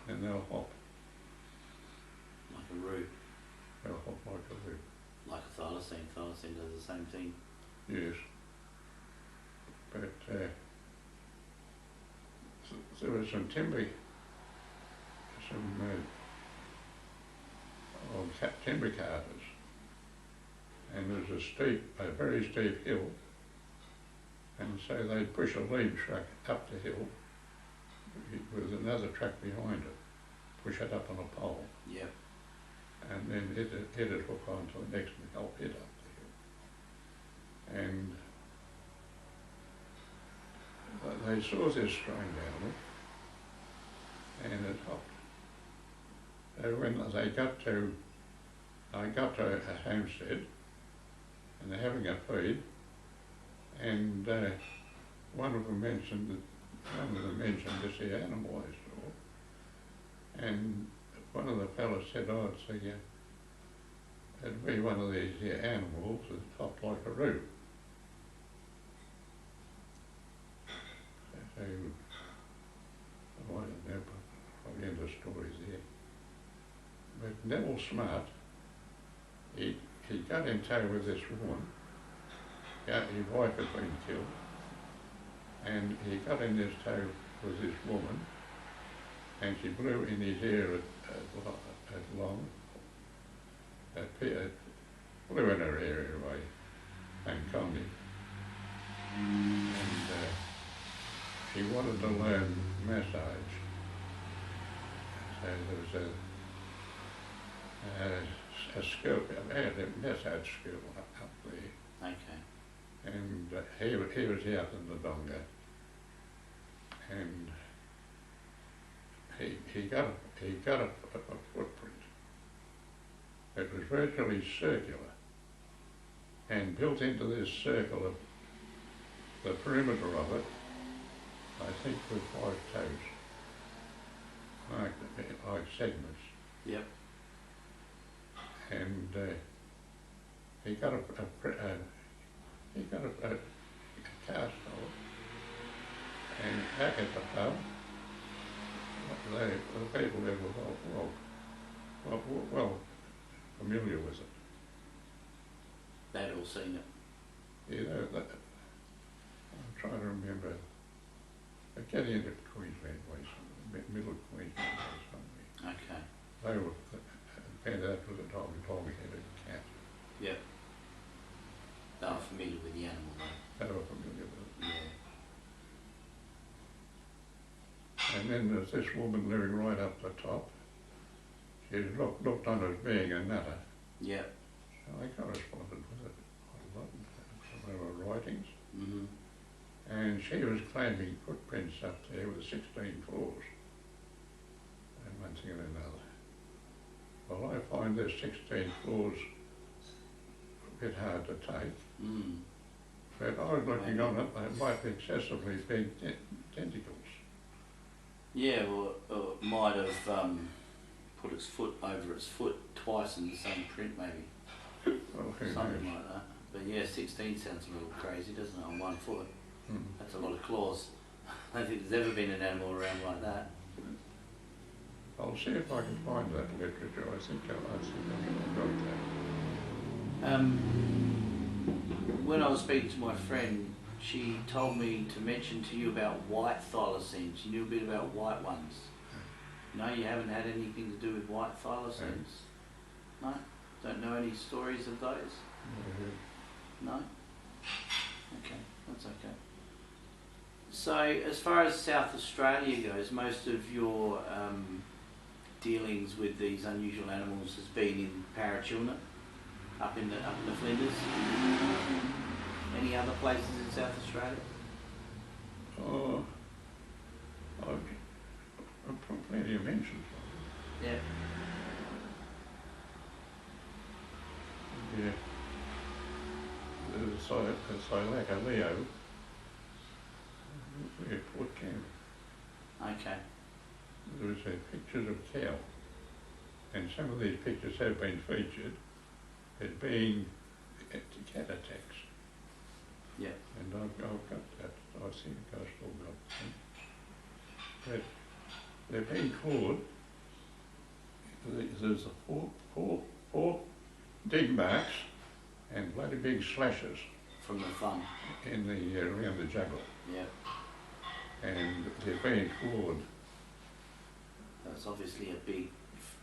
and they'll hop. Like a root. They'll hop like a root. Like a thylacine. Thylacine does the same thing. Yes. But there was some timber, some old timber carters, and there was a very steep hill, and so they'd push a lead truck up the hill with another truck behind it, push it up on a pole. Yep. And then it'd hook onto the next and help it up the hill. And they saw this strange animal, and it hopped. So when I got to a homestead, and they're having a feed, and one of them mentioned this here animal I saw, and one of the fellows said, "Oh, it'd be one of these here animals that hopped like a root." So, I don't know, I'll get the stories there. But Neville Smart, he got in tow with this woman. Yeah, his wife had been killed, and he got in this tow with this woman, and she blew in his ear at long. Blew in her ear anyway, and conned him. And she wanted to learn massage. So there was a school, a massage school up there. Okay. And he was out in the donga, and he got a footprint. It was virtually circular, and built into this circle of the perimeter of it, I think with 5 toes, like segments. Yep. And he got a cast of it, and back at the pub, the people there were well familiar with it. They'd all seen it. You know, I'm trying to remember. Getting into Queensland way, middle of Queensland way somewhere. Okay. They were, and that was a long-headed cat. Yep. They were familiar with the animal though. They were familiar with it. Yeah. And then there's this woman living right up the top. She looked on as being a nutter. Yep. So I corresponded with it a lot from her writings. Mm-hmm. And she was claiming footprints up there with 16 floors, and one thing and another. Well, I find this 16 floors a bit hard to take. Mm. But I was looking on it, they might be excessively big tentacles. Yeah, well, it might have put its foot over its foot twice in the same print, maybe. Well, who Something knows? like that. But yeah, 16 sounds a little crazy, doesn't it, on 1 foot? Hmm. That's a lot of claws. I don't think there's ever been an animal around like that. I'll see if I can find that literature. I think I got that. When I was speaking to my friend, she told me to mention to you about white thylacines. She knew a bit about white ones. No, you haven't had anything to do with white thylacines? No? Don't know any stories of those? No? Okay, that's okay. So, as far as South Australia goes, most of your dealings with these unusual animals has been in Parachilna, up in the Flinders. Any other places in South Australia? Oh, I've plenty of mentions. Yeah. Yeah. There's Thylacine Leo. We're at Watkin. Okay. There was pictures of cow, and some of these pictures have been featured as being cat attacks. Yeah. And I've got that. I think I still got them. But they're being called, there's four dig marks and bloody big slashes From the thumb. in the around the jugular, Yep. and they're being called. That's obviously a big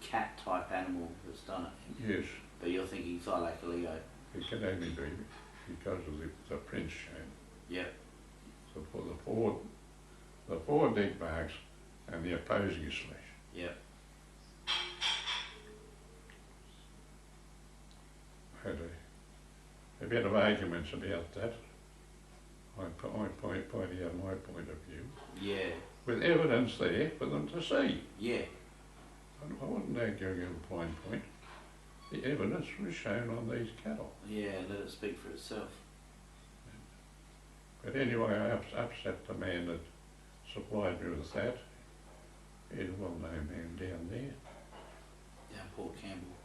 cat type animal that's done it. Yes, But you're thinking Thylacine. it can only be because of the prints shown. Yep. So for the four dig marks and the opposing slash. Yep. Had a bit of arguments about that. Pointing out my point of view, Yeah. with evidence there for them to see. Yeah. I wasn't arguing a blind point. The evidence was shown on these cattle. Yeah, let it speak for itself. But anyway, I upset the man that supplied me with that. He's a well-known man down there. Down Port Campbell.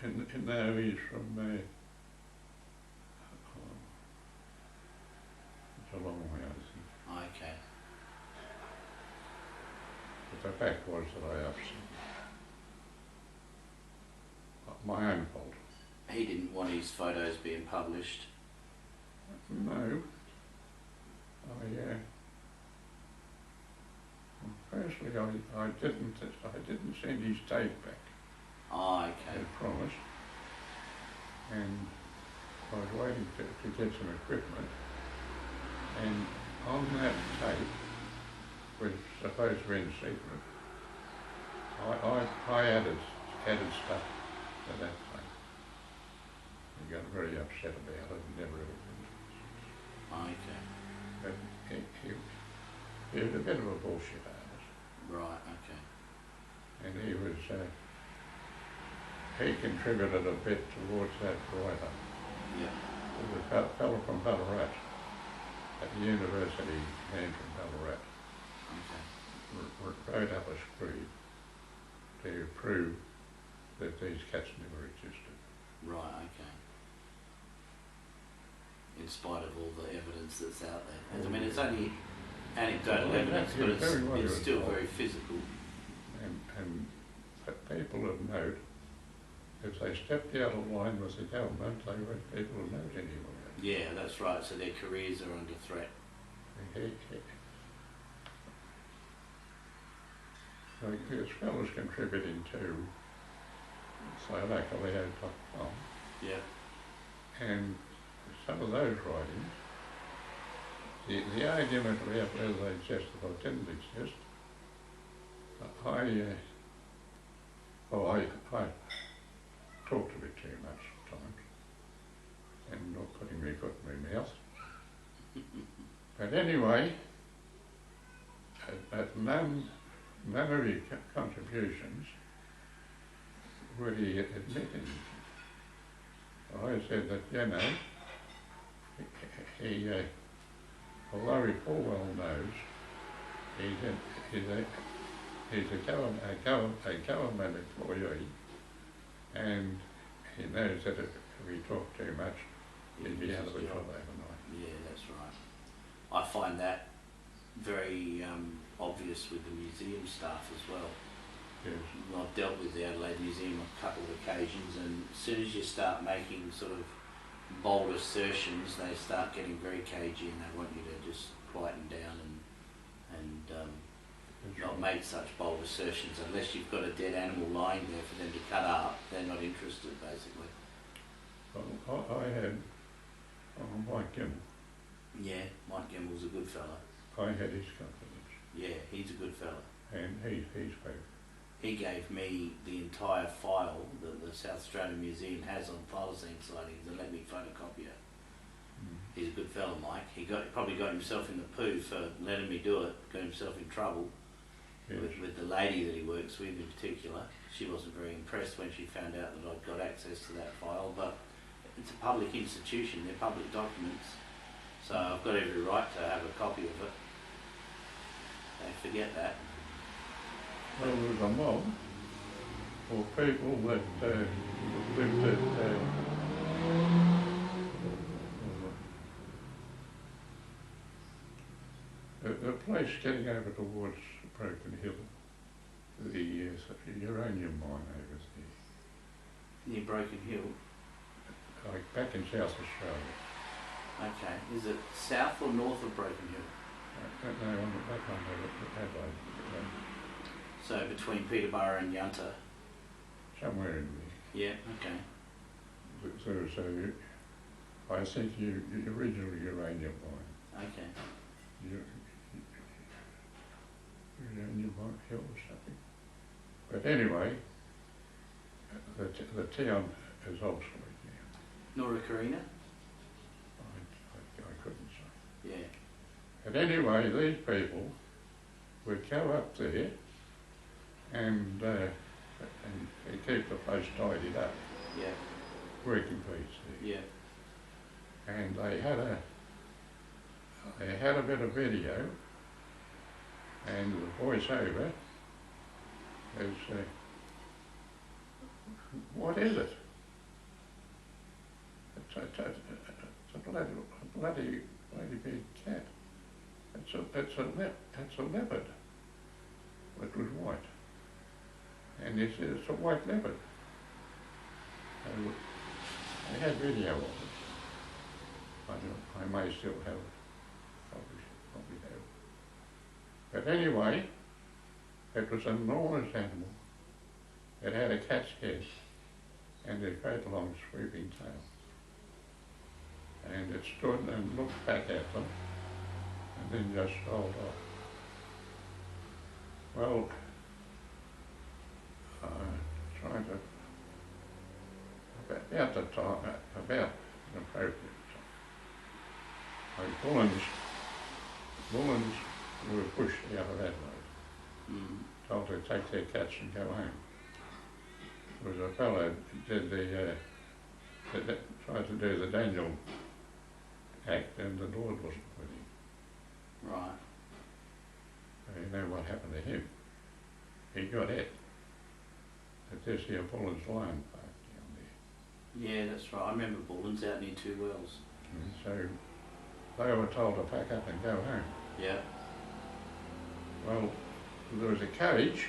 And now he's from it's a long way, I think. Okay. But the fact was that I upset. My own fault. He didn't want his photos being published. No. Firstly, I didn't send his tape back. Oh, okay. As promised. And I was waiting to get some equipment. And on that tape, which was supposed to be in secret, I added stuff to that tape. He got very upset about it and never ever did. Okay. But he was a bit of a bullshit artist. Right, okay. And he contributed a bit towards that writer. Yeah. There was a fellow from Ballarat, at the university, man from Ballarat, Okay. wrote up a screed to prove that these cats never existed. Right, okay. In spite of all the evidence that's out there. I mean, it's only anecdotal Well, evidence, yeah, but very well it's it still was. very physical. And people of note, if they stepped out of line with the government, they weren't people of note anymore. Yeah, that's right. So their careers are under threat. Like this fellow's contributing to Thylacine.com, Yeah. and some of those writings, the argument about whether they existed or didn't exist, I talked a bit too much at times, and not putting my foot in my mouth. But anyway, at none of his contributions would he admit anything. I said that, you know, he although he full well knows he's a government employee, and he knows that if he talked too much, he'd be out of a job overnight. Yeah, that's right. I find that very obvious with the museum staff as well. Yes. I've dealt with the Adelaide Museum a couple of occasions, and as soon as you start making sort of bold assertions, they start getting very cagey, and they want you to just quieten down and not make such bold assertions. Unless you've got a dead animal lying there for them to cut up, they're not interested, basically. Well, I had Watkin. Yeah, Mike Gamble's a good fella. I had his confidence, Yeah, he's a good fella. and he spoke. He gave me the entire file that the South Australian Museum has on Thylacine sightings and let me photocopy it. He's a good fella, Mike. He probably got himself in the poo for letting me do it, got himself in trouble Yes. with the lady that he works with in particular. She wasn't very impressed when she found out that I'd got access to that file, but it's a public institution, they're public documents, so I've got every right to have a copy of it. Don't forget that. Well, there was a mob of people that lived at the place getting over towards Broken Hill, the uranium mine over there, Near Broken Hill. like back in South Australia. Okay. Is it south or north of Broken Hill? I don't know, that one over Adelaide, So between Peterborough and Yunta. somewhere in Yeah. Okay. there. So I think the original uranium mine. Okay. Uranium mine hill or something. But anyway, the town is obsolete now. Norakarina? I couldn't say. Yeah. But anyway, these people would go up there and they keep the place tidied up, Yeah. working bees there. Yeah. And they had a bit of video, and the voiceover is, what is it? It's a bloody big cat. It's a leopard. It was white, and it's a white leopard. I had video of it. I may still have it. Probably have. But anyway, it was an enormous animal. It had a cat's head and a great long sweeping tail. And it stood and looked back at them and then just strolled off. Well, trying to, about the time, about an appropriate time, like Bullens were pushed out of Adelaide, told to take their cats and go home. There was a fellow did tried to do the Daniel Act, and the Lord wasn't with him. Right. You know what happened to him? He got it. At this here Bullen's Lion Park down there. Yeah, that's right. I remember Bullen's out near Two Wells. And so they were told to pack up and go home. Yeah. Well, there was a cage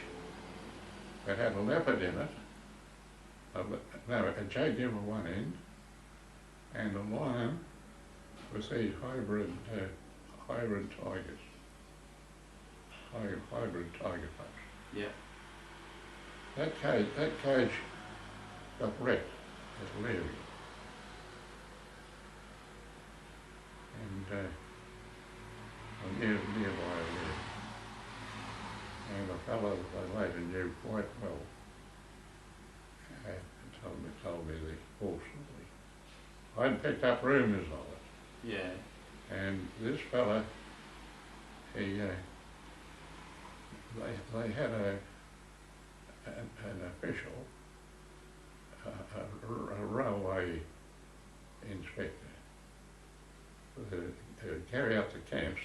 that had a leopard in it, a jaguar at one end, and a lion with these hybrid tigers, hybrid tiger pups. Yeah. That cage got wrecked at Leary. And nearby Leary. And a fellow that I later knew quite well told me the whole story. I'd picked up rumours of it. Yeah. And this fella, they had an official, a railway inspector, to carry out the camps,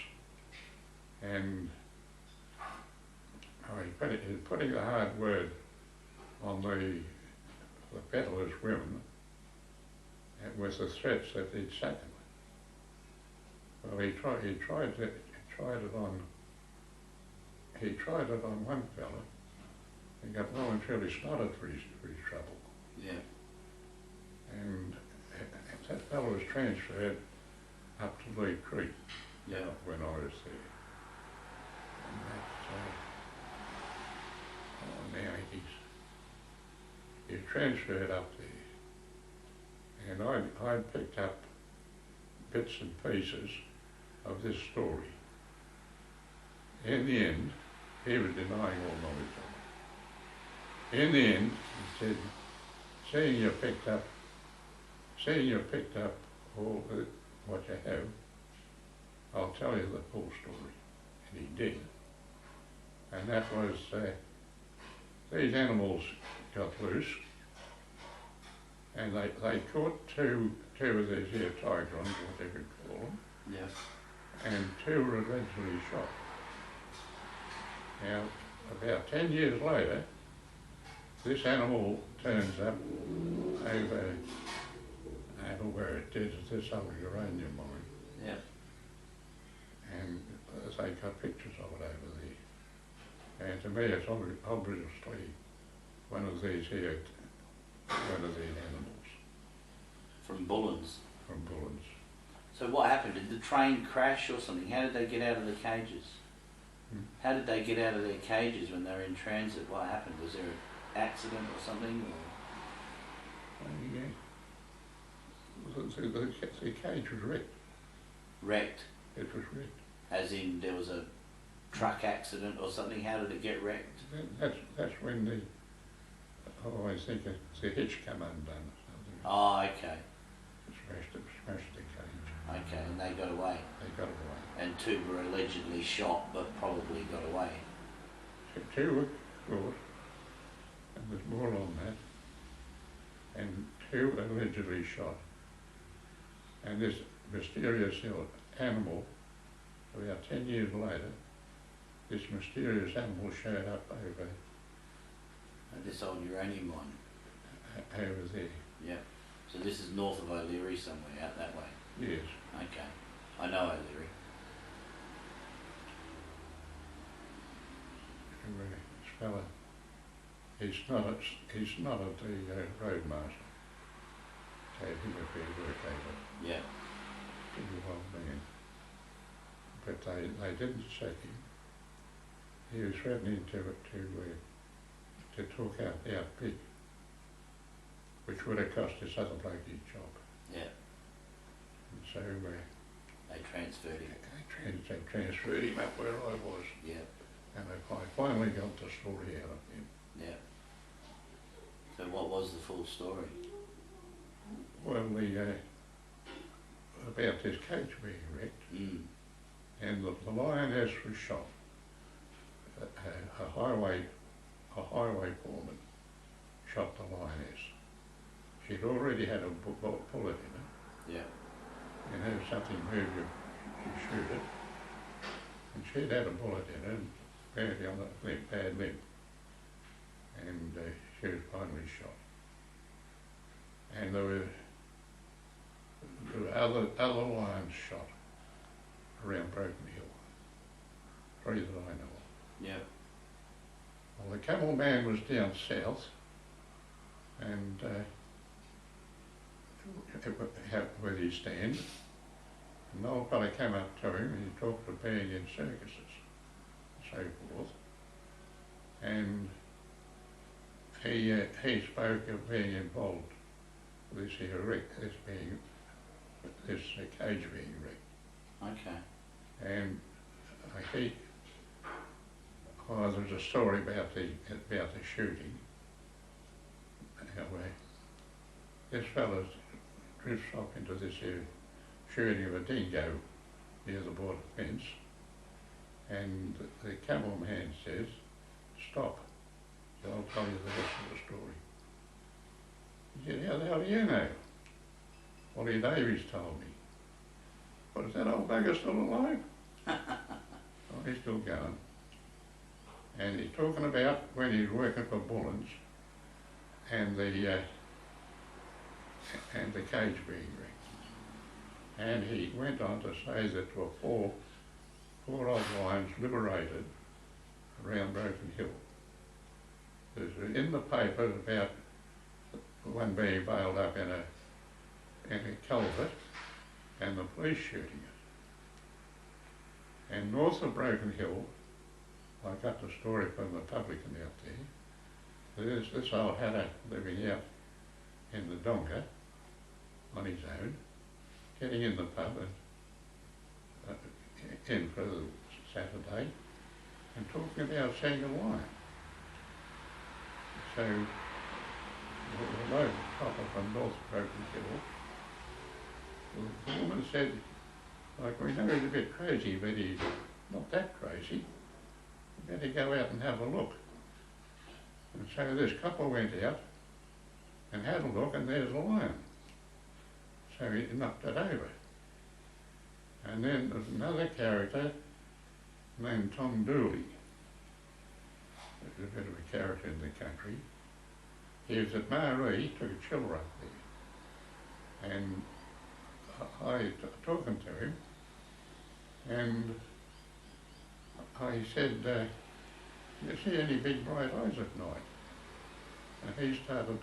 and he's putting the hard word on the peddlers' women, and with the threats that he'd sack them. Well, he tried it on one fella. He got well and truly snotted for his trouble. Yeah. And that fellow was transferred up to Lee Creek. Yeah. When I was there. And that's, now he's transferred up there. And I picked up bits and pieces of this story. In the end, he was denying all knowledge of it. In the end, he said, seeing you picked up all what you have, I'll tell you the full story. And he did. And that was, these animals got loose, and they caught two of these here tigrons, whatever you call them. Yeah. And two were eventually shot. Now, about 10 years later, this animal turns up over where it is, this old uranium mine. Yeah. And they got pictures of it over there. And to me it's obviously one of these animals From Bullens. from Bullens. So what happened? Did the train crash or something? How did they get out of the cages? How did they get out of their cages when they were in transit? What happened? Was there an accident or something? Or? The cage was wrecked. Wrecked? It was wrecked. As in there was a truck accident or something? How did it get wrecked? That's when I always think the hitch come undone or something. Oh, okay. Smashed the cage. Okay, and they got away. They got away. And 2 were allegedly shot, but probably got away. 2 were caught, and there's more on that. And 2 allegedly shot. And this mysterious animal, about 10 years later, this mysterious animal showed up over This old uranium mine. Over there. Yeah. So this is north of O'Leary somewhere, out that way? Yes. Okay. I know O'Leary. Anyway, this fella, he's not at the roadmaster. So he would be a work over. Yeah. Pretty well man. But they didn't sack him. He was threatening to talk out the R.I.P, which would have cost this other bloke his job. Yeah. And so they transferred him. They transferred him up where I was. Yeah. And I finally got the story out of him. Yeah. So what was the full story? Well, about this cage being wrecked, and the lioness was shot. A highway foreman shot the lioness. She'd already had a bullet in her. Yeah. You know, if something moved, you shoot it. And she'd had a bullet in her, and badly on the bad limb. And she was finally shot. And there were other lions shot around Broken Hill. 3 that I know of. Yeah. Well, the camel man was down south, and where he stand, and the old fella came up to him and he talked of being in circuses and so forth, and he spoke of being involved with this cage being wrecked. Okay. And there's a story about the shooting. Anyway, this fella drifts off into this shooting of a dingo near the border fence, and the camel man says, "Stop, so I'll tell you the rest of the story." He said, "How the hell do you know?" "Wally Davies told me." "But is that old bugger still alive?" "Oh, he's still going." And he's talking about when he's working for Bullens and the cage being wrecked. And he went on to say that there were four old lions liberated around Broken Hill. There's in the paper about one being bailed up in a culvert and the police shooting it. And north of Broken Hill, I got the story from the publican out there. There's this old hatter living out in the donga on his own, getting in the pub and in for the Saturday and talking about seeing a lion. So the local copper from North Broken Hill, the woman said, like, "We know he's a bit crazy, but he's not that crazy. You better go out and have a look." And so this couple went out and had a look, and there's a lion. So he knocked it over. And then there's another character named Tom Dooley. He's a bit of a character in the country. He was at Maree, took a chiller up there. And talking to him, and I said, you see any big bright eyes at night? And he started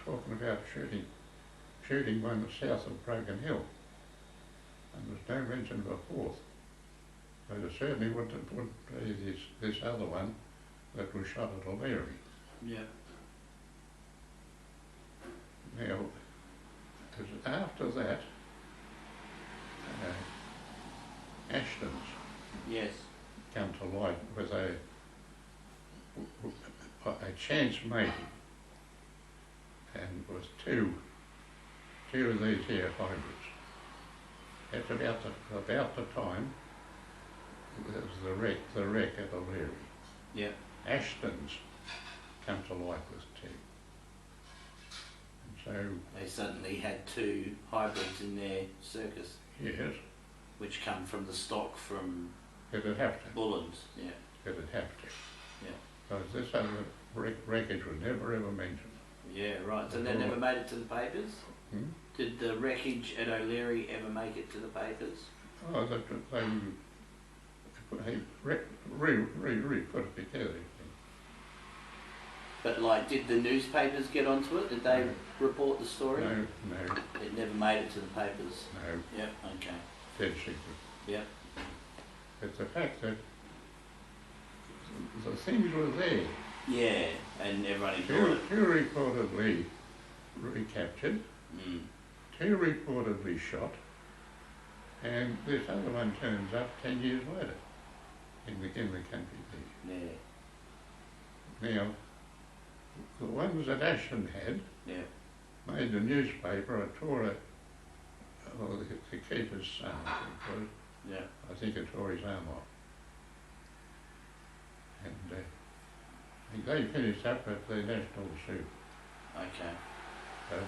talking about shooting one south of Broken Hill. And there's no mention of a fourth. But it certainly wouldn't be this other one that was shot at O'Leary. Yeah. Now, after that, Ashton's Yes. come to light with a chance mating, and with two of these here hybrids. That's about the time there was the wreck at O'Leary. Yeah. Ashton's come to light with two. And so They suddenly had two hybrids in their circus, yes, which come from the stock from it'd have to. Bullens. Yeah. It'd have to. Yeah. Because this other wreckage was never ever mentioned. Yeah, right. So they never made it to the papers? Hmm? Did the wreckage at O'Leary ever make it to the papers? Oh, they put it together. But like, did the newspapers get onto it? Did they report the story? No. It never made it to the papers? No. Yep, okay. Dead secret. Yep. But the fact that the things were there. Yeah, and everyone ignored it. Two reportedly recaptured, two reportedly shot, and this other one turns up 10 years later in the country there. Yeah. Now, the ones that Ashton had made the newspaper. I tore the keeper's son, I think it tore his arm off. And they finished up at the National Zoo. Okay.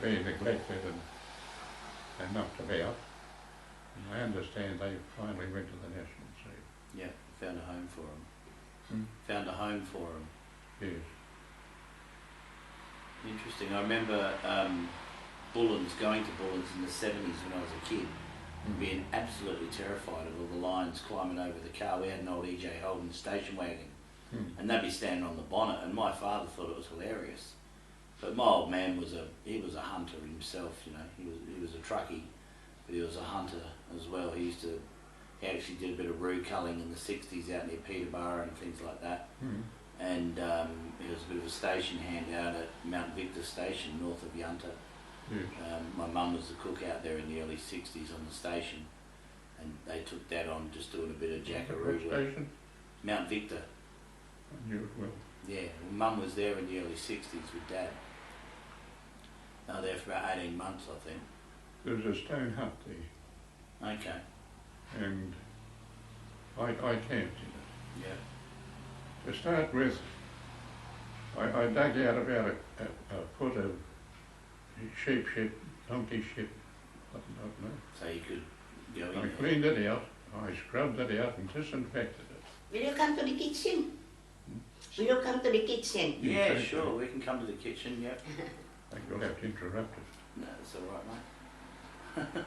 Being neglected and knocked about. And I understand they finally went to the National Zoo. Yeah, found a home for them. Found a home for them. Yes. Interesting. I remember Bullens, going to Bullens in the 70s when I was a kid, being absolutely terrified of all the lions climbing over the car. We had an old E.J. Holden station wagon, and they'd be standing on the bonnet, and my father thought it was hilarious. But my old man was a hunter himself, you know. He was a truckie, but he was a hunter as well. He actually did a bit of roo culling in the 60s out near Peterborough and things like that. And he was a bit of a station hand out at Mount Victor Station, north of Yunta. Yes. My mum was the cook out there in the early 60s on the station, and they took that on, just doing a bit of jackaroo. What station? Mount Victor. I knew it well. Yeah, Mum was there in the early 60s with Dad. They were there for about 18 months, I think. There's a stone hut there. Okay. And I camped in it. Yeah. To start with, I dug out about a foot of sheep shit, donkey shit, I don't know. So you could go in I there. cleaned it out, I scrubbed it out and disinfected it. Will you come to the kitchen? Will you come to the kitchen? Yeah, Okay. sure, we can come to the kitchen, yep. I think you'll have to interrupt it. No, that's alright, mate.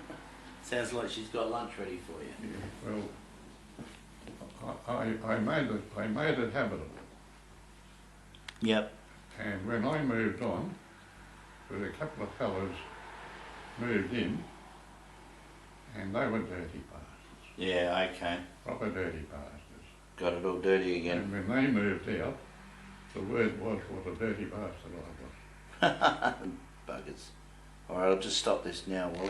Sounds like she's got lunch ready for you. Yeah, well, I made it habitable. Yep. And when I moved on, there were a couple of fellows moved in, and they were dirty bastards. Yeah, okay. Proper dirty bastards. Got it all dirty again. And when they moved out, the word was what a dirty bastard I was. Buggers. Alright, I'll just stop this now, Wally.